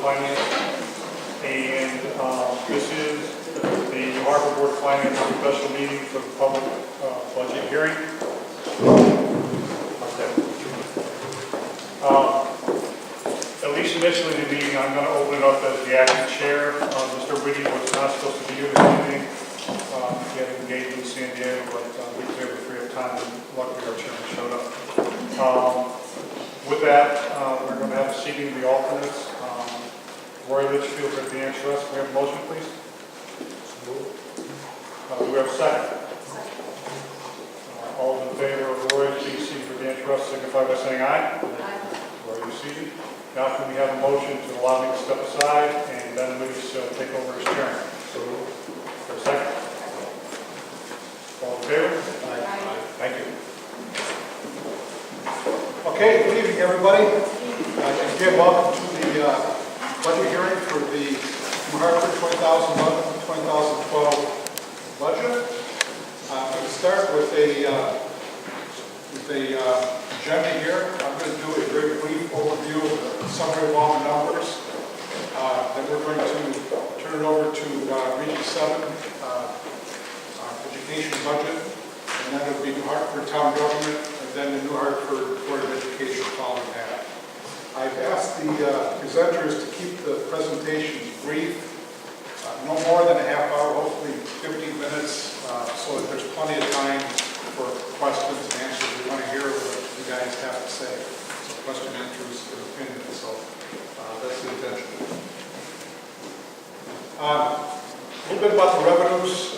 Finance, and this is the New Hartford Board of Finance special meeting for the public budget hearing. At least initially in the meeting, I'm going to open it up as the acting chair. Mr. Judy was not supposed to be here this evening. He had engaged in San Diego, but he was able to free up time, and luckily our chairman showed up. With that, we're going to have a seating of the alternates. Roy Litchfield for the answer us. We have a motion, please. Do we have a second? All in favor of Roy being seated for the answer us, signify by saying aye. Aye. Roy, you seated. Now can we have a motion to allow me to step aside and then Lucas take over as chairman? So, for a second. All in favor? Aye. Thank you. Okay, good evening, everybody. Again, welcome to the budget hearing for the New Hartford 2011-2012 budget. I'm going to start with a agenda here. I'm going to do a very brief overview of the summary of all the numbers. Then we're going to turn it over to Region 7 education budget, and then it'll be New Hartford Town Government, and then the New Hartford Board of Education following that. I've asked the presenters to keep the presentations brief, no more than a half hour, hopefully 15 minutes, so that there's plenty of time for questions and answers. We want to hear what you guys have to say. So question and answers and opinions, so that's the intention. A little bit about the revenues.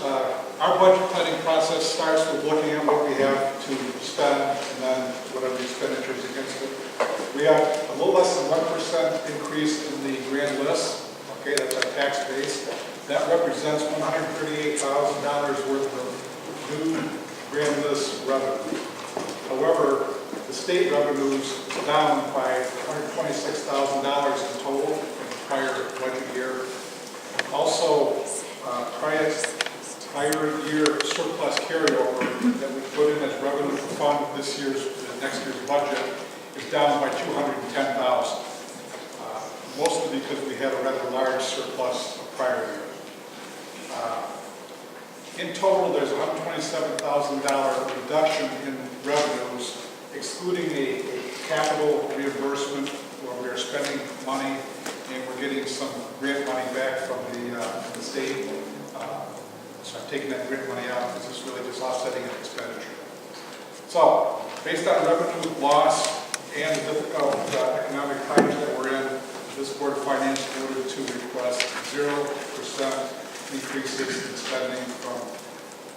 Our budget planning process starts with looking at what we have to spend and then whatever expenditures against it. We have a little less than 1% increase in the grand list. Okay, that's our tax base. That represents $138,000 worth of new grand list revenue. However, the state revenues is down by $126,000 in total in the prior budget year. Also, prior year surplus carryover that we put in as revenue to fund this year's, next year's budget is down by $210,000. Mostly because we had a rather large surplus of prior year. In total, there's a $127,000 reduction in revenues, excluding a capital reimbursement where we are spending money and we're getting some grant money back from the state. So I'm taking that grant money out because it's really just offsetting an expenditure. So, based on revenue loss and the difficult economic times that we're in, this Board of Finance voted to request 0% increases in spending from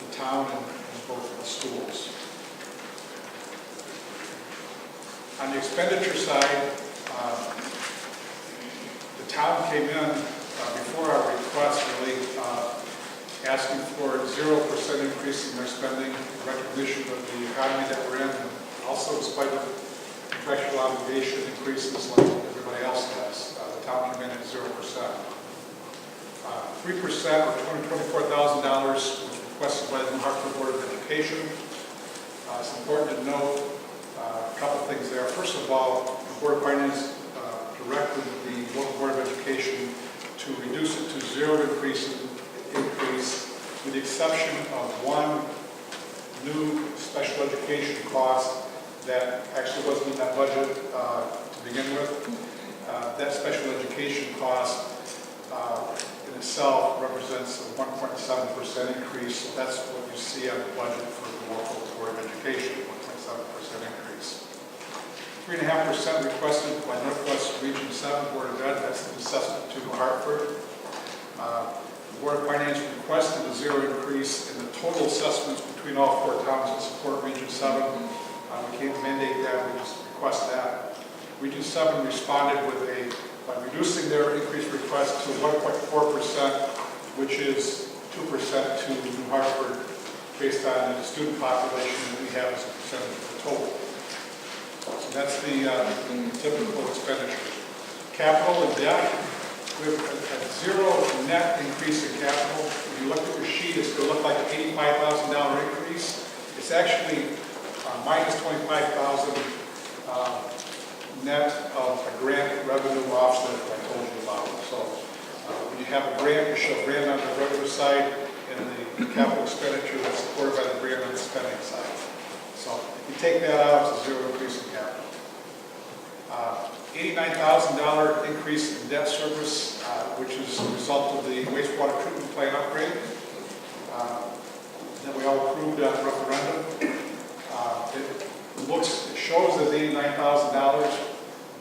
the town and both of the schools. On the expenditure side, the town came in before our request really asking for a 0% increase in their spending in recognition of the economy that we're in, and also in spite of contractual obligation increases like everybody else has. The town came in at 0%. 3% or $224,000 was requested by the New Hartford Board of Education. It's important to note a couple things there. First of all, the Board of Finance directed the local Board of Education to reduce it to 0 increase, with the exception of one new special education cost that actually wasn't in that budget to begin with. That special education cost in itself represents a 1.7% increase. So that's what you see on the budget for the local Board of Education, 1.7% increase. 3.5% requested by Northwestern Regional 7 Board of Ed. That's the assessment to New Hartford. The Board of Finance requested a 0 increase in the total assessments between all 4 towns that support Region 7. We can't mandate that, we just request that. Region 7 responded by reducing their increase request to 1.4%, which is 2% to New Hartford based on the student population that we have as a percentage of the total. So that's the typical expenditure. Capital and debt. We have a 0 net increase in capital. If you look at your sheet, it's going to look like an $85,000 increase. It's actually minus $25,000 net of a grant revenue offset that I told you about. have a grant, you show grant on the revenue side, and the capital expenditure that's supported by the grant on the spending side. So if you take that out, it's a zero increase in capital. $89,000 increase in debt service, which is a result of the wastewater treatment plant upgrade that we all approved at the referendum. It shows as $89,000,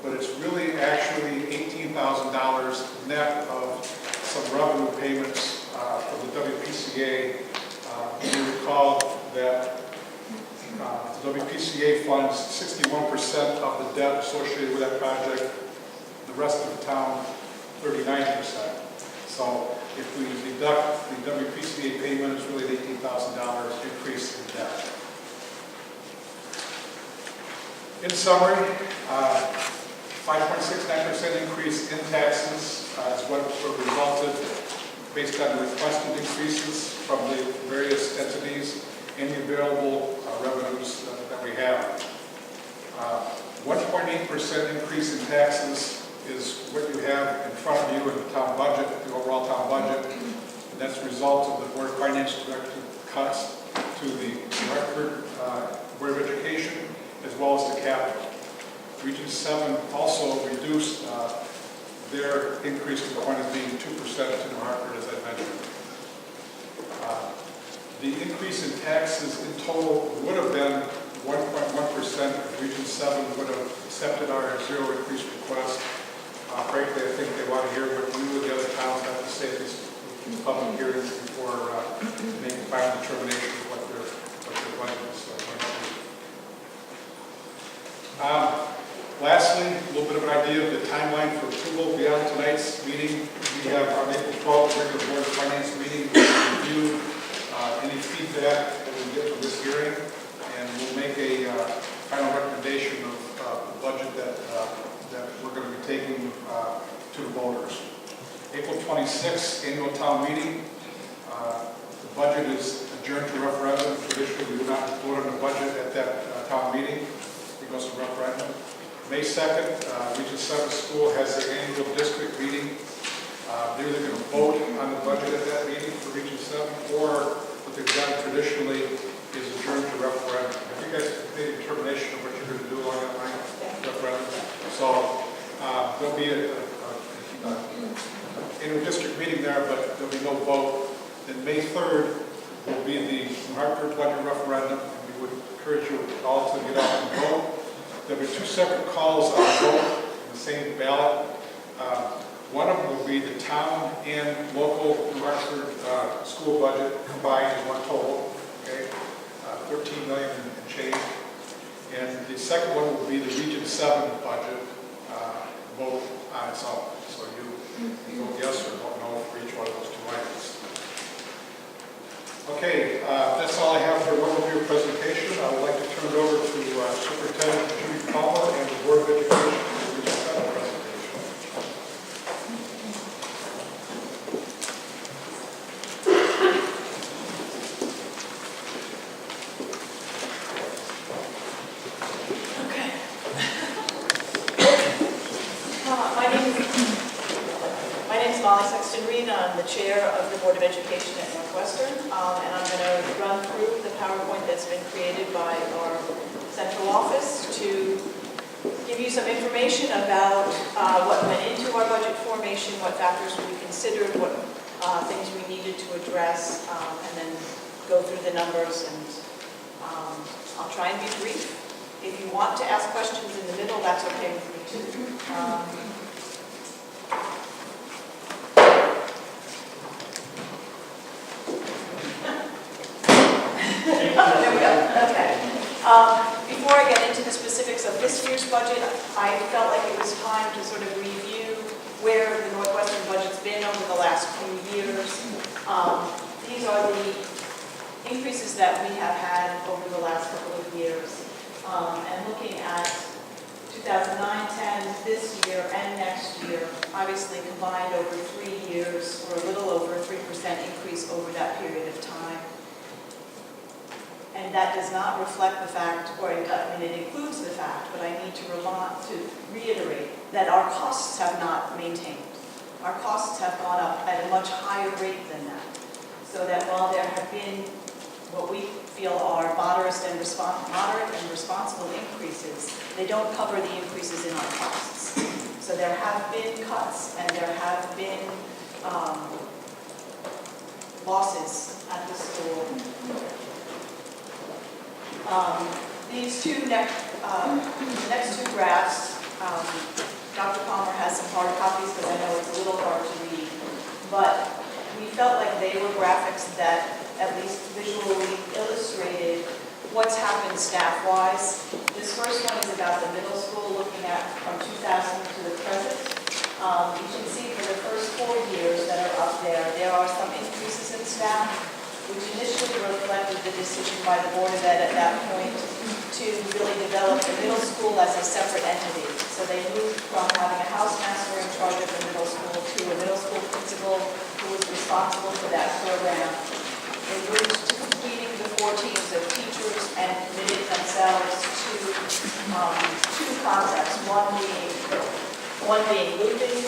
but it's really actually $18,000 net of some revenue payments from the WPCA. You recall that the WPCA funds 61% of the debt associated with that project, the rest of the town 39%. So if we deduct the WPCA payment, it's really an $18,000 increase in debt. In summary, 5.69% increase in taxes is what resulted based on the requested increases from the various entities and the available revenues that we have. 1.8% increase in taxes is what you have in front of you in the town budget, the overall town budget, and that's a result of the Board of Finance directed cuts to the Hartford Board of Education as well as the capital. Region 7 also reduced their increase to the point of being 2% to New Hartford, as I mentioned. The increase in taxes in total would have been 1.1% if Region 7 would have accepted our zero increase request. Frankly, I think they want to hear what you and the other towns have to say at these public hearings before making final determination of what their budget is going to be. Lastly, a little bit of an idea of the timeline for approval beyond tonight's meeting. We have our April 12th regular Board of Finance meeting to review any feedback that we get from this hearing, and we'll make a final recommendation of the budget that we're going to be taking to the voters. April 26th, annual town meeting. The budget is adjourned to referendum. Traditionally, we do not vote on the budget at that town meeting. It goes to referendum. May 2nd, Region 7 School has their annual district meeting. They're either going to vote on the budget at that meeting for Region 7, or what they've done traditionally is adjourn to referendum. Have you guys made a determination of what you're going to do along that line? Referendum. So there'll be a inter-district meeting there, but there'll be no vote. Then May 3rd will be the New Hartford budget referendum, and we would encourage you all to get out and vote. There'll be two separate calls on vote in the same ballot. One of them will be the town and local New Hartford school budget combined in one total, okay, $13 million and change. And the second one will be the Region 7 budget vote on its own. So you vote yes or vote no for each one of those two items. Okay, that's all I have for an overview presentation. I would like to turn it over to Superintendent Judy and the Board of Education for the Region 7 presentation. Sexton, I'm the chair of the Board of Education at Northwestern, and I'm going to run through the PowerPoint that's been created by our central office to give you some information about what went into our budget formation, what factors we considered, what things we needed to address, and then go through the numbers, and I'll try and be brief. If you want to ask questions in the middle, that's okay with me too. There we go. Okay. Before I get into the specifics of this year's budget, I felt like it was time to sort of review where the Northwestern budget's been over the last few years. These are the increases that we have had over the last couple of years. And looking at 2009-10, this year and next year, obviously combined over 3 years, or a little over a 3% increase over that period of time. And that does not reflect the fact, or it includes the fact, but I need to reiterate that our costs have not maintained. our costs have gone up at a much higher rate than that. So that while there have been what we feel are moderate and responsible increases, they don't cover the increases in our costs. So there have been cuts and there have been losses at the school. These two the next two graphs, Dr. Palmer has some hard copies because I know it's a little hard to read, but we felt like they were graphics that at least visually illustrated what's happened staff-wise. This first one is about the middle school, looking at from 2000 to the present. You can see for the first 4 years that are up there, there are some increases in staff, which initially reflected the decision by the Board of Ed at that point to really develop the middle school as a separate entity. So they moved from having a housemaster in charge of the middle school to a middle school principal who was responsible for that program. They moved to completing the 4 teams of teachers and committed themselves to 2 concepts, one being looping,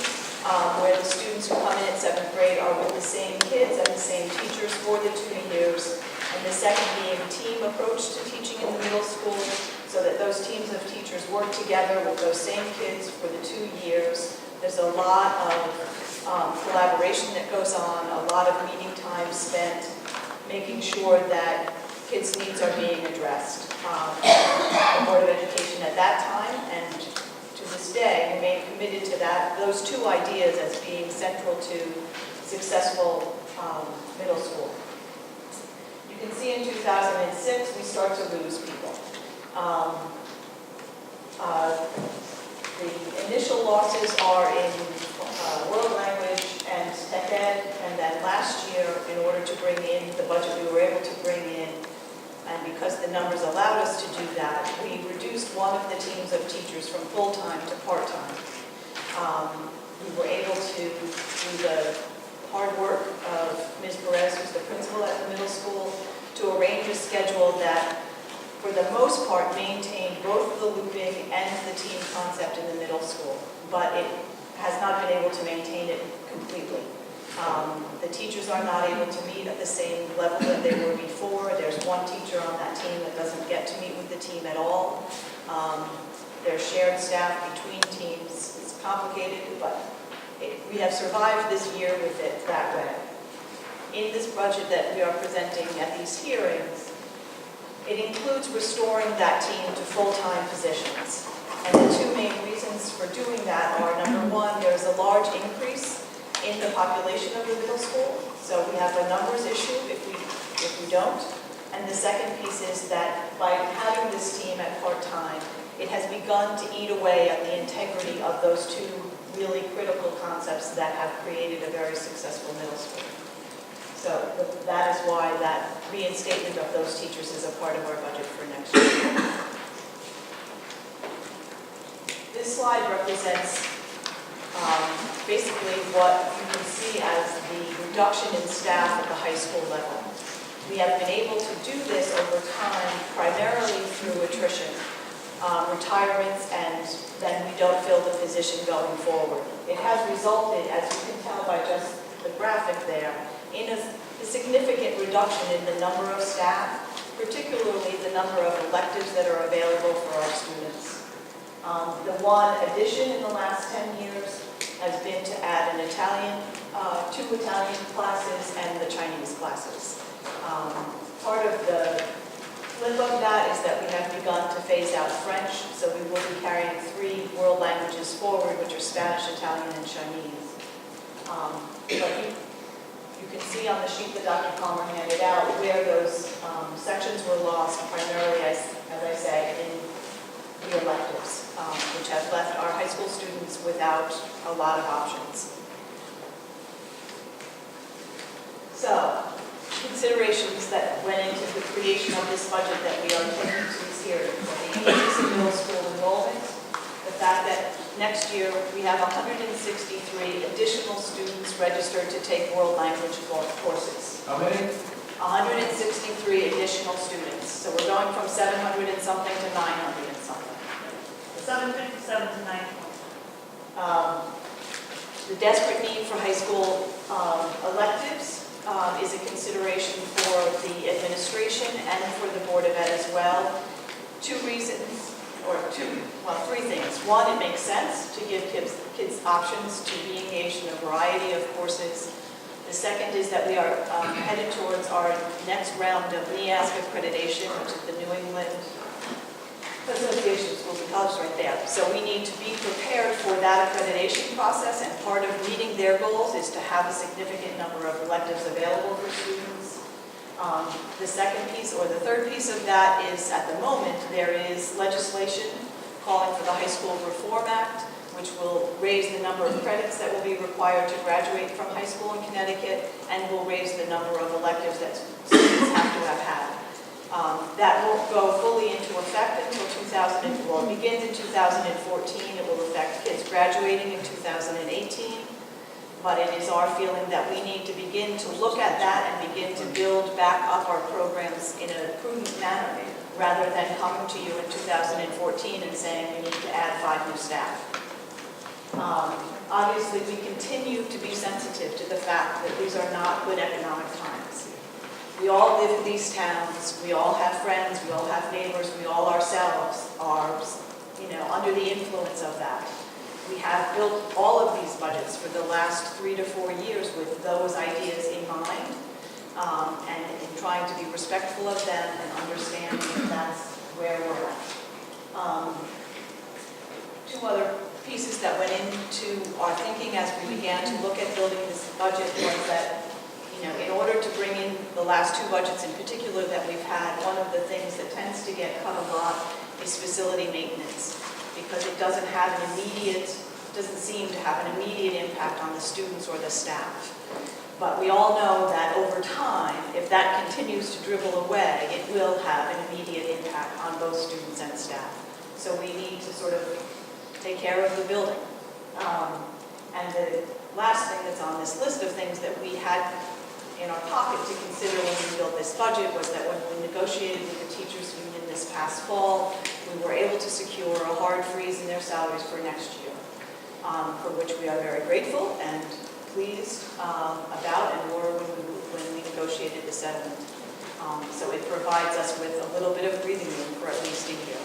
where the students who come in at 7th grade are with the same kids and the same teachers for the 2 years, and the second being team approach to teaching in the middle school, so that those teams of teachers work together with those same kids for the 2 years. There's a lot of collaboration that goes on, a lot of meeting time spent making sure that kids' needs are being addressed. The Board of Education at that time and to this day remain committed to those 2 ideas as being central to successful middle school. You can see in 2006 we start to lose people. The initial losses are in world language and tech ed, and then last year, in order to bring in the budget we were able to bring in, and because the numbers allowed us to do that, we reduced one of the teams of teachers from full-time to part-time. We were able to do the hard work of Ms. Perez, who's the principal at the middle school, to arrange a schedule that, for the most part, maintained both the looping and the team concept in the middle school, but it has not been able to maintain it completely. The teachers are not able to meet at the same level that they were before. There's one teacher on that team that doesn't get to meet with the team at all. There's shared staff between teams. It's complicated, but we have survived this year with it that way. In this budget that we are presenting at these hearings, it includes restoring that team to full-time positions. And the 2 main reasons for doing that are, number 1, there's a large increase in the population of the middle school. So we have a numbers issue if we don't. And the second piece is that by having this team at part-time, it has begun to eat away at the integrity of those 2 really critical concepts that have created a very successful middle school. So that is why that reinstatement of those teachers is a part of our budget for next year. This slide represents basically what you can see as the reduction in staff at the high school level. We have been able to do this over time primarily through attrition, retirements, and then we don't fill the position going forward. It has resulted, as you can tell by just the graphic there, in a significant reduction in the number of staff, particularly the number of electives that are available for our students. The one addition in the last 10 years has been to add an Italian, 2 Italian classes and the Chinese classes. Part of the flip of that is that we have begun to phase out French, so we will be carrying 3 world languages forward, which are Spanish, Italian, and Chinese. But you can see on the sheet that Dr. Palmer handed out where those sections were lost, primarily, as I say, in the electives, which have left our high school students without a lot of options. So, considerations that went into the creation of this budget that we are taking to these hearings: the increase in middle school enrollment, the fact that next year we have 163 additional students registered to take world language courses. How many? 163 additional students. So we're going from 700 and something to 900 and something. 757 to 920. The desperate need for high school electives is a consideration for the administration and for the Board of Ed as well. Two reasons, or three things. One, it makes sense to give kids options to be engaged in a variety of courses. The second is that we are headed towards our next round of NEASC accreditation, which is the New England Association of Schools and Colleges right there. So we need to be prepared for that accreditation process, and part of meeting their goals is to have a significant number of electives available for students. The second piece, or the third piece of that is, at the moment, there is legislation calling for the High School Reform Act, which will raise the number of credits that will be required to graduate from high school in Connecticut, and will raise the number of electives that students have to have had. That won't go fully into effect until it begins in 2014. It will affect kids graduating in 2018. But it is our feeling that we need to begin to look at that and begin to build back up our programs in a prudent manner, rather than coming to you in 2014 and saying you need to add 5 new staff. Obviously, we continue to be sensitive to the fact that these are not good economic times. We all live in these towns, we all have friends, we all have neighbors, we all ourselves are, under the influence of that. We have built all of these budgets for the last 3 to 4 years with those ideas in mind, and in trying to be respectful of them and understanding that that's where we're at. 2 other pieces that went into our thinking as we began to look at building this budget was that, in order to bring in the last 2 budgets in particular that we've had, one of the things that tends to get cut a lot is facility maintenance, because it doesn't seem to have an immediate impact on the students or the staff. But we all know that over time, if that continues to dribble away, it will have an immediate impact on both students and staff. So we need to sort of take care of the building. And the last thing that's on this list of things that we had in our pocket to consider when we built this budget was that when we negotiated with the teachers union this past fall, we were able to secure a hard freeze in their salaries for next year, for which we are very grateful and pleased about, and were when we negotiated the settlement. So it provides us with a little bit of breathing room for at least a year.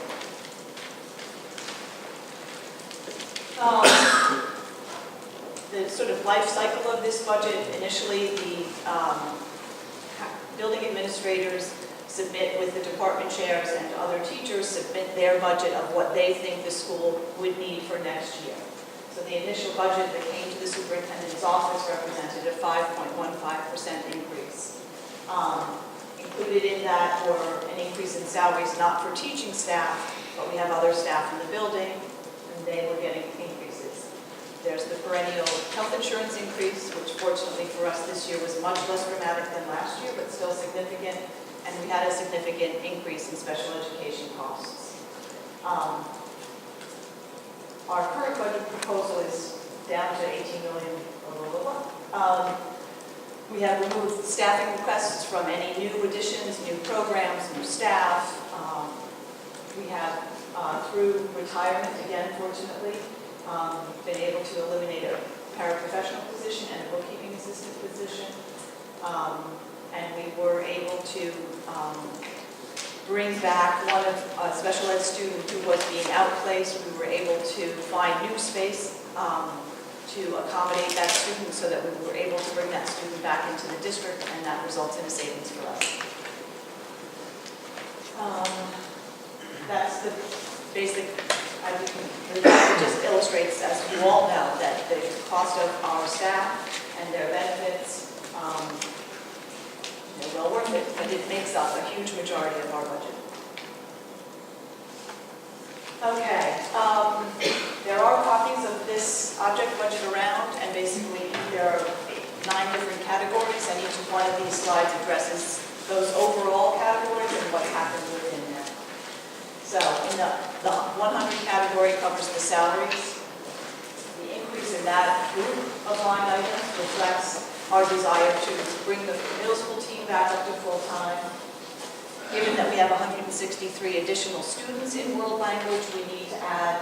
The sort of life cycle of this budget, initially the building administrators submit with the department chairs, and other teachers submit their budget of what they think the school would need for next year. So the initial budget that came to the superintendent's office represented a 5.15% increase. Included in that were an increase in salaries not for teaching staff, but we have other staff in the building, and they were getting increases. There's the perennial health insurance increase, which fortunately for us this year was much less dramatic than last year, but still significant. And we had a significant increase in special education costs. Our current budget proposal is down to $18 million. We have removed staffing requests from any new additions, new programs, new staff. We have, through retirement, again, fortunately, been able to eliminate a paraprofessional position and a bookkeeping assistant position. And we were able to bring back one of a special ed student who was being outplaced. We were able to find new space to accommodate that student, so that we were able to bring that student back into the district, and that results in a savings for us. That's the basic. It just illustrates, as you all know, that the cost of our staff and their benefits, they're well worth it, but it makes up a huge majority of our budget. Okay, there are copies of this object budget around, and basically there are 9 different categories, and each one of these slides addresses those overall categories and what happened within them. So in the 100 category covers the salaries. The increase in that group of line items reflects our desire to bring the middle school team back up to full-time. Given that we have 163 additional students in world language, we need to add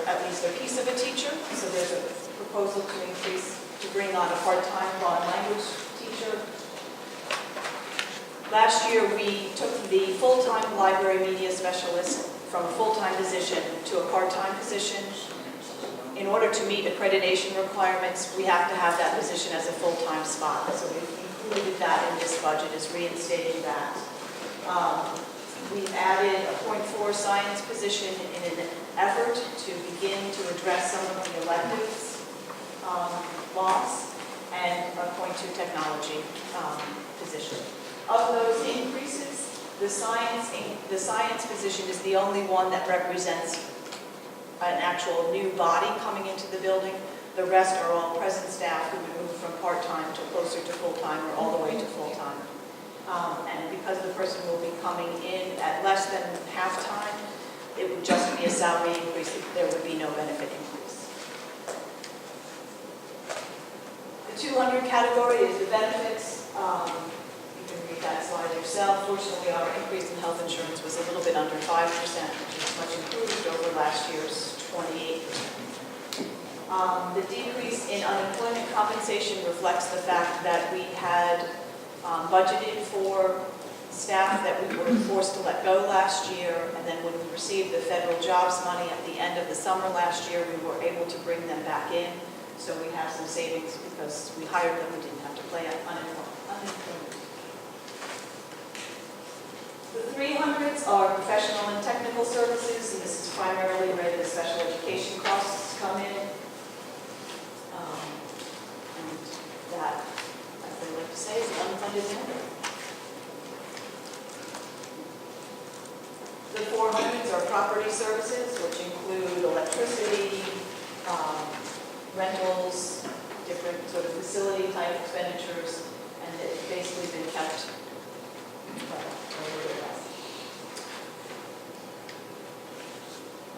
at least a piece of a teacher. So there's a proposal to bring on a part-time foreign language teacher. Last year, we took the full-time library media specialist from a full-time position to a part-time position. In order to meet accreditation requirements, we have to have that position as a full-time spot. So we've included that in this budget, is reinstating that. We've added a .4 science position in an effort to begin to address some of the electives loss, and a .2 technology position. Of those increases, the science position is the only one that represents an actual new body coming into the building. The rest are all present staff who would move from part-time to closer to full-time or all the way to full-time. And because the person will be coming in at less than half-time, it would just be a salary increase. There would be no benefit increase. The 200 category is the benefits. You can read that slide yourself. Fortunately, our increase in health insurance was a little bit under 5%, which is much improved over last year's 28%. The decrease in unemployment compensation reflects the fact that we had budgeted for staff that we were forced to let go last year, and then when we received the federal jobs money at the end of the summer last year, we were able to bring them back in. So we have some savings because we hired them, we didn't have to pay unemployment. The 300s are professional and technical services, and this is primarily where the special education costs come in. And that, as they like to say, is unfunded mandate. The 400s are property services, which include electricity, rentals, different sort of facility type expenditures, and it's basically been kept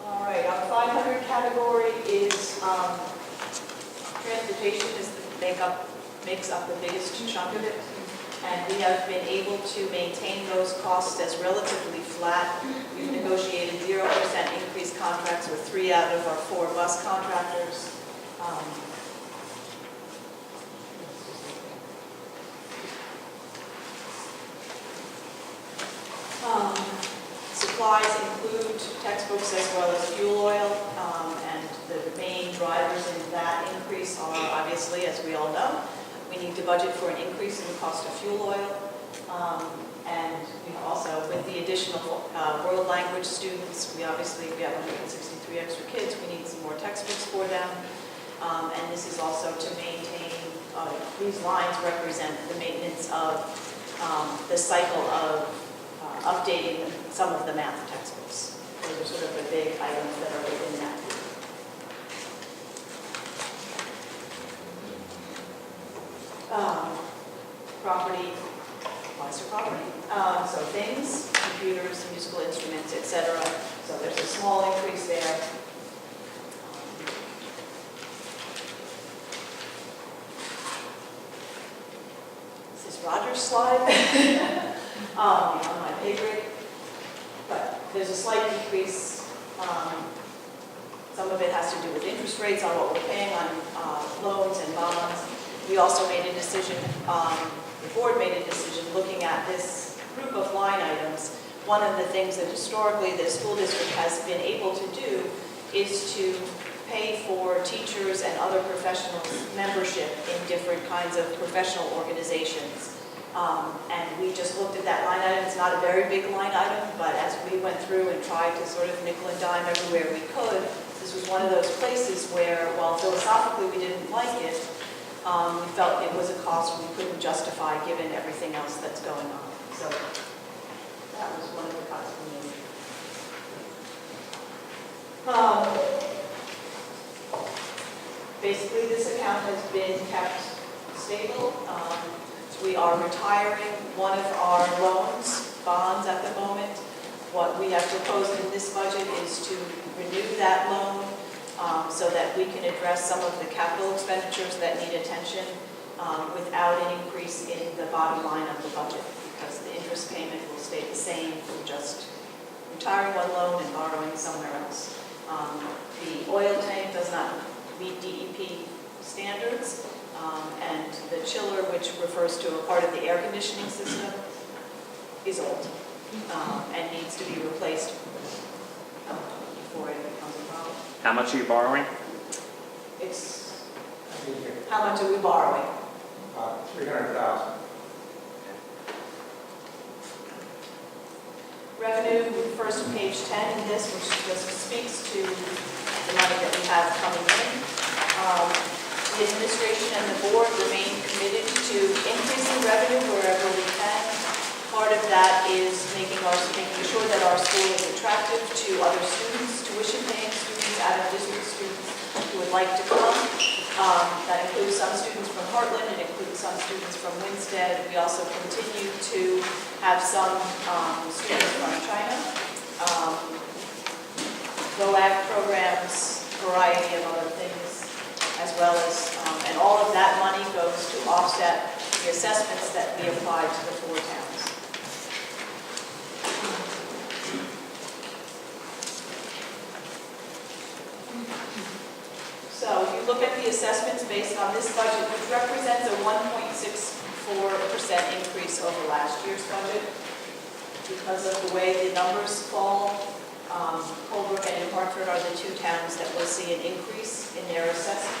All right, our 500 category is transportation makes up the biggest chunk of it, and we have been able to maintain those costs as relatively flat. We've negotiated 0% increased contracts with 3 out of our 4 bus contractors. Supplies include textbooks as well as fuel oil, and the main drivers in that increase are obviously, as we all know, we need to budget for an increase in the cost of fuel oil, and also with the additional world language students, we have 163 extra kids, we need some more textbooks for them, and this is also to maintain, these lines represent the maintenance of the cycle of updating some of the math textbooks. Those are sort of the big items that are within that. Property, lots of property. So things, computers, musical instruments, etc. So there's a small increase there. This is Roger's slide. On my pay grade, but there's a slight decrease. Some of it has to do with interest rates on what we're paying on loans and bonds. We also made a decision, the board made a decision looking at this group of line items. One of the things that historically the school district has been able to do is to pay for teachers and other professionals' membership in different kinds of professional organizations. And we just looked at that line item. It's not a very big line item, but as we went through and tried to sort of nickel and dime everywhere we could, this was one of those places where, while philosophically we didn't like it, we felt it was a cost we couldn't justify given everything else that's going on. So that was one of the cuts we made. Basically, this account has been kept stable. We are retiring one of our loans, bonds at the moment. What we have proposed in this budget is to renew that loan so that we can address some of the capital expenditures that need attention without an increase in the bottom line of the budget, because the interest payment will stay the same. We're just retiring one loan and borrowing somewhere else. The oil tank does not meet DEP standards. And the chiller, which refers to a part of the air conditioning system, is old and needs to be replaced before it becomes a problem. How much are you borrowing? It's, how much are we borrowing? 300,000. Revenue refers to page 10 in this, which just speaks to the money that we have coming in. The administration and the board remain committed to increasing revenue wherever we can. Part of that is making sure that our school is attractive to other students, tuition-paying students, out-of-district students who would like to come. That includes some students from Heartland, it includes some students from Winstead. We also continue to have some students from China. GOAC programs, variety of other things, as well as, and all of that money goes to offset the assessments that we apply to the 4 towns. So if you look at the assessments based on this budget, which represents a 1.64% increase over last year's budget, because of the way the numbers fall, Colebrook and New Hartford are the 2 towns that will see an increase in their assessment.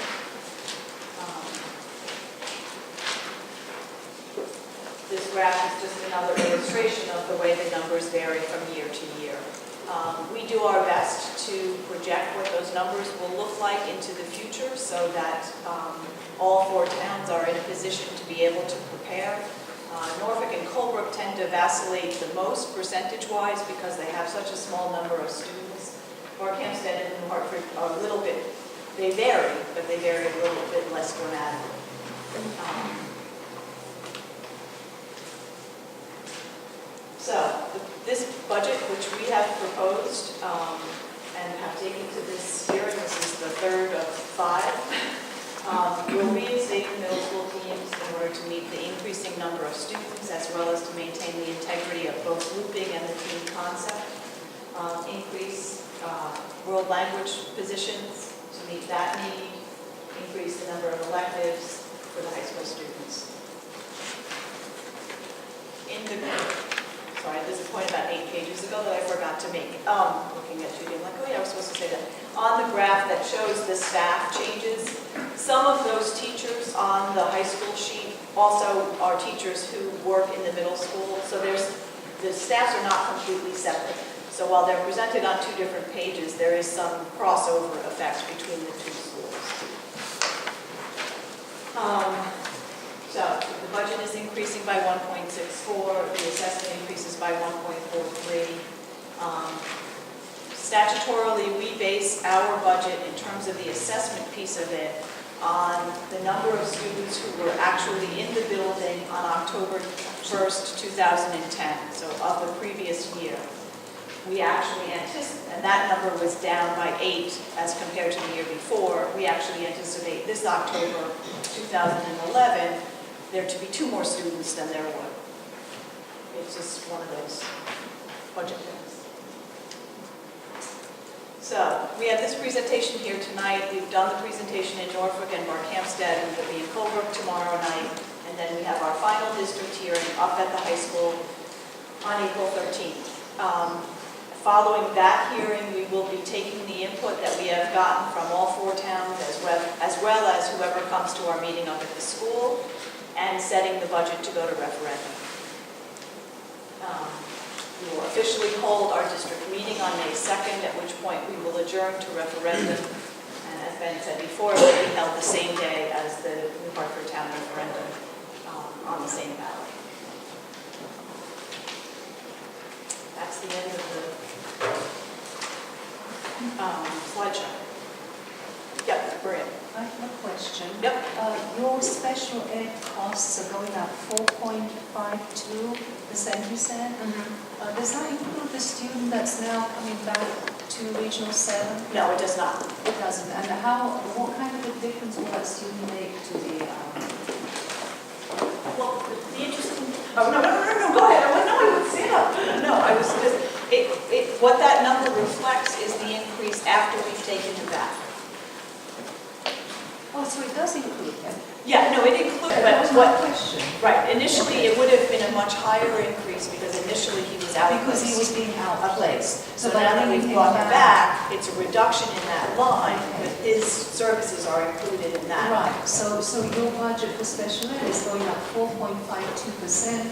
This graph is just another illustration of the way the numbers vary from year to year. We do our best to project what those numbers will look like into the future so that all 4 towns are in a position to be able to prepare. Norfolk and Colebrook tend to vacillate the most percentage-wise because they have such a small number of students. Barkhamsted and New Hartford are a little bit, they vary, but they vary a little bit less dramatically. So this budget, which we have proposed and have taken to this hearing, this is the 3rd of 5, will reinstate the middle school teams in order to meet the increasing number of students, as well as to maintain the integrity of both looping and the team concept. Increase world language positions to meet that need. Increase the number of electives for the high school students. Sorry, there's a point about 8 pages ago that I forgot to make. Looking at Judy, I'm like, oh yeah, I was supposed to say that. On the graph that shows the staff changes, some of those teachers on the high school sheet also are teachers who work in the middle school. So the staffs are not completely separate. So while they're presented on 2 different pages, there is some crossover effect between the 2 schools. So the budget is increasing by 1.64, the assessment increases by 1.43. Statutorily, we base our budget in terms of the assessment piece of it on the number of students who were actually in the building on October 1st, 2010, so of the previous year. We actually anticipate, and that number was down by 8 as compared to the year before. We actually anticipate this October 2011 there to be 2 more students than there were. It's just one of those budget things. So we have this presentation here tonight. We've done the presentation in Norfolk and Barkhamsted, and we'll be in Colebrook tomorrow night. And then we have our final district hearing up at the high school on April 13th. Following that hearing, we will be taking the input that we have gotten from all 4 towns as well as whoever comes to our meeting up at the school, and setting the budget to go to referendum. We will officially hold our district meeting on May 2nd, at which point we will adjourn to referendum. And as Ben said before, it will be held the same day as the New Hartford Town referendum on the same ballot. That's the end of the slideshow. Yep, we're in. I have a question. Yep. Your special ed costs are going up 4.52%, you said? Does that include the student that's now coming back to Regional 7? No, it does not. It doesn't. And what kind of a difference will that student make to the... Well, the interesting... Oh, no, go ahead. I would say no. No, I was just... What that number reflects is the increase after we've taken it back. Oh, so it does include that. Yeah, no, it includes, That was but my what, question. right, initially it would have been a much higher increase because initially he was outplaced. Because he was being outplaced. So now that we've brought him back, it's a reduction in that line, but his services are included in that. Right, so your budget for special ed is going up 4.52%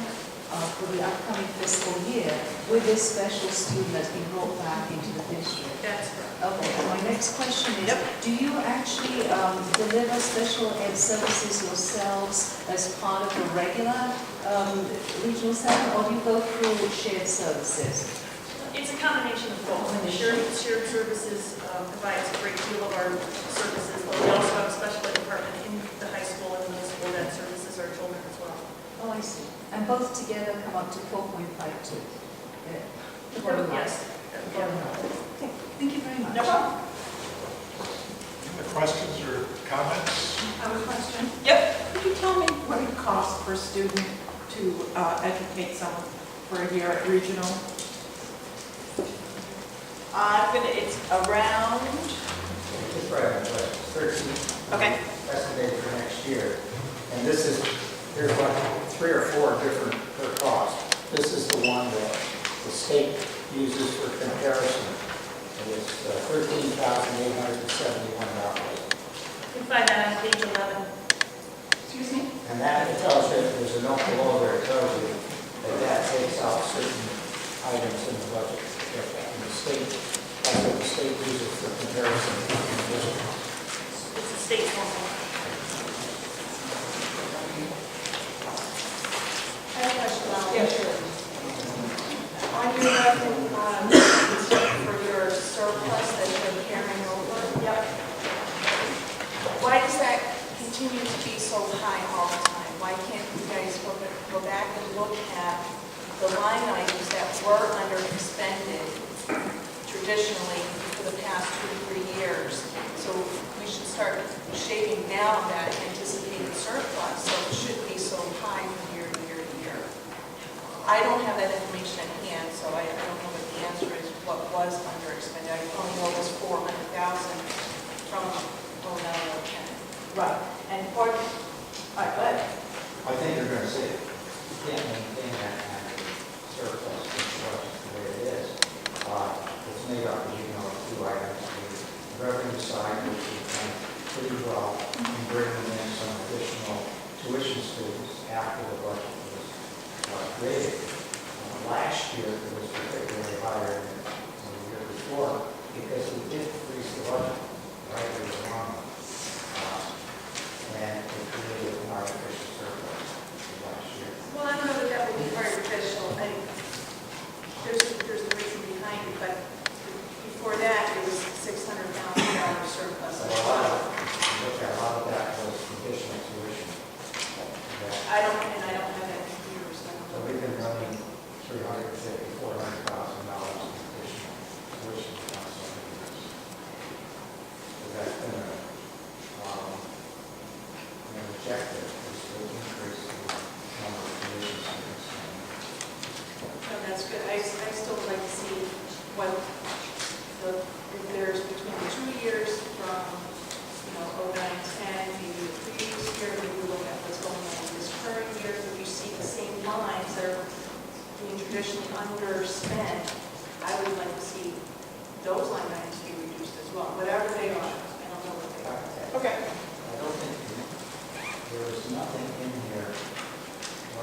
for the upcoming fiscal year with this special student that's been brought back into the district. That's correct. Okay, and my next question is, Yep. do you actually deliver special ed services yourselves as part of the regular regional center, or do you go through shared services? It's a combination of both. Shared services provides a great deal of our services, but we also have a special ed department in the high school and middle school that services our children as well. Oh, I see. And both together come up to 4.52. Yeah. The bottom line. Yes. Bottom line. Okay, thank you very much. No problem. Any questions or comments? I have a question. Yep. Could you tell me what it costs per student to educate someone for a year at regional? It's around, Just right, but 13. Okay. Estimated for next year. And this is, here's like 3 or 4 different per cost. This is the one that the state uses for comparison. It is $13,871. You can find that on page 11. Excuse me? And that it tells you, there's a note below there, it tells you that that takes out certain items in the budget. And the state, that's what the state uses for comparison. It's a state formula. I have a question about Yeah, insurance. On your revenue, for your surplus that you're carrying over, why does that continue to be so high all the time? Why can't you guys go back and look at the line items that were under expended traditionally for the past 2 to 3 years? So we should start shaving down that anticipated surplus, so it shouldn't be so high from year to year to year. I don't have that information at hand, so I don't know what the answer is, what was under expended. I only know it was $400,000 from 09 or 10. right, and part, all right, go ahead. I think you're going to see it. You can't maintain that kind of surplus the way it is. It's made up, as you know, of 2 items. The revenue side, which is done pretty well in bringing in some additional tuition students after the budget was created. Last year, it was particularly higher than the year before because we did freeze the budget right or wrong. And it created an artificial surplus last year. Well, I don't know that that would be artificial. There's a reason behind it, but before that, it was $600,000 surplus. So a lot of that was conditional tuition. I don't have that in here, so I So don't know. we've been running $350,000, $400,000 in additional tuition the last several years. So that's been an objective, is to increase the number of tuition students. No, that's good. I still would like to see what if there's between the 2 years from, 09, 10, maybe the previous year, maybe we look at what's going on in this current year, if you see the same lines that are being traditionally underspent, I would like to see those line items be reduced as well, whatever they are. I don't know what they are. Okay. I don't think there is nothing in here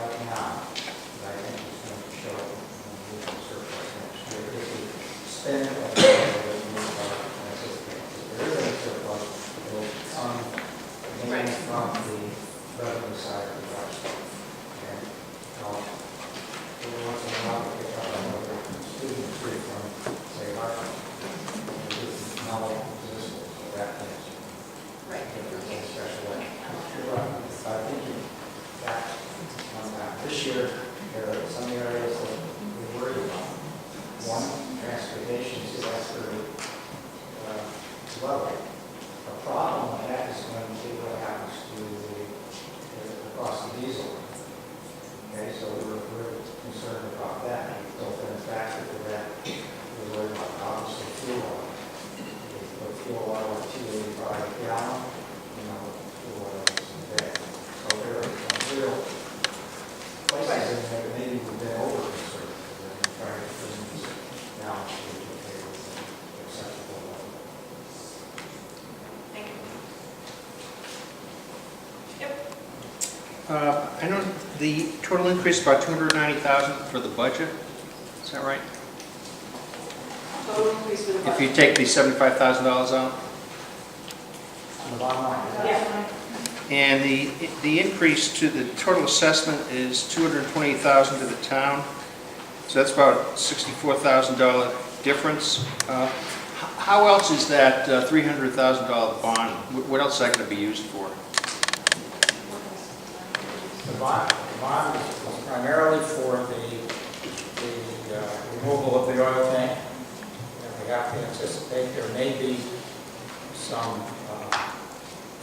right now that I think is going to show in the surplus next year. If we spend it, there is a surplus, it will come mainly from the revenue side of the budget. And every once in a while, we pick up another student free from, say, Hartford. This is not existent, so that is. Right. Special ed. I think that this year, there are some areas that we worry about. One, transportation, so that's very low. The problem with that is going to be what happens to the cost of diesel. Okay, so we're concerned about that. I know the total increase is about $290,000 for the budget. Is that right? Total increase for the If budget. you take the $75,000 out? On the bottom line. Yeah. And the increase to the total assessment is $228,000 to the town. So that's about $64,000 difference. How else is that $300,000 bond, what else is that going to be used for? The bond is primarily for the removal of the oil tank. And we have to anticipate there may be some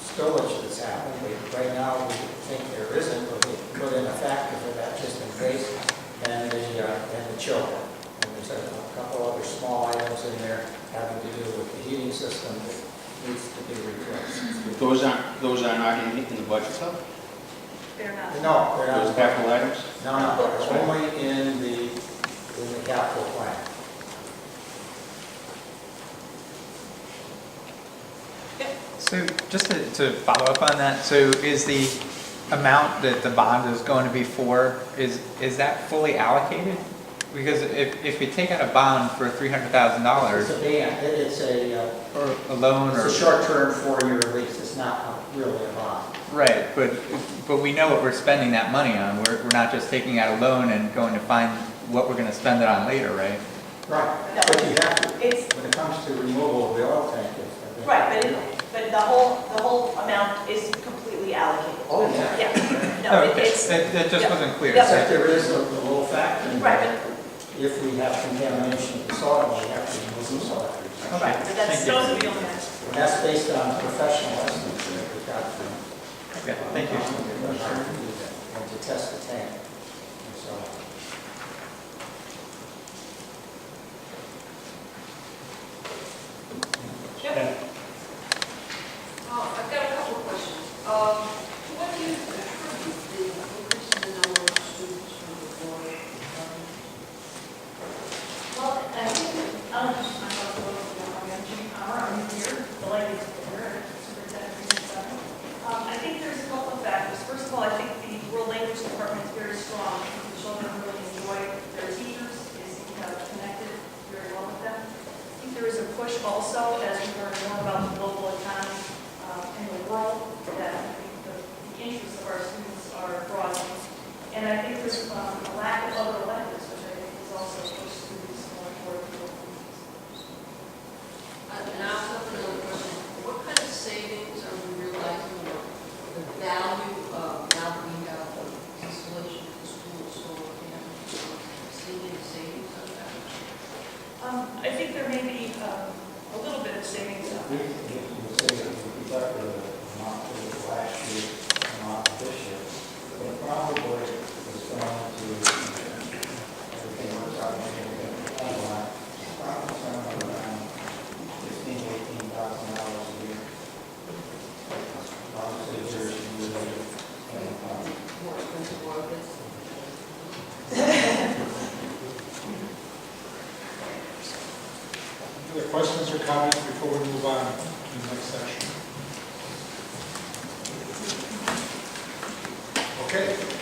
spillage that's happening. Right now, we think there isn't, but we put in a factor for that just in case, and the chiller. And there's a couple other small items in there having to do with the heating system that needs to be replaced. Those are not in the budget, though? They're not. No, they're Those not. capital items? No, it's only in the capital plan. So just to follow up on that, so is the amount that the bond is going to be for, is that fully allocated? Because if we take out a bond for $300,000, It's a ban, it's or a loan, a or short-term 4-year lease, it's not really a bond. right, but we know what we're spending that money on. We're not just taking out a loan and going to find what we're going to spend it on later, right? Right, No. but you have to, It's, when it comes to removal of the oil tank, it's. right, but the whole amount is completely allocated. Oh, yeah. Yeah. Oh, No, okay. it's, That just yeah. wasn't clear. Yeah. Except there is a little factor in right, there. If we have contamination of the soil, we have to remove the soil. Okay, right, but that's, thank you. Those would be on that. And that's based on professional estimates that we've got from. Okay, thank you. And to test the tank. And so. I've got a couple of questions. What do you attribute the increase in the number of students from the board? Well, I think, I'm Judy Palmer, I'm here, delighted to be here, Superintendent. I think there's a couple of factors. First of all, I think the world language department is very strong. I think the children really enjoy their teachers. They seem to have connected very well with them. I think there is a push also as we learn more about the global economy in the world, that I think the interests of our students are broadening. And I think there's a lack of other electives, which I think is also pushed students more toward global. And I also have another question. What kind of savings are we realizing, or the value of now that we have the installation of the school solar panels? Seeing any savings on that? I think there may be a little bit of savings on that. You say that we got the amount of last year, amount this year, it probably is going to, everything works out, probably somewhere around $15,000 to $18,000 a year. Obviously, there's usually, More expensive workers? Any other questions or comments before we move on to the next section? Okay.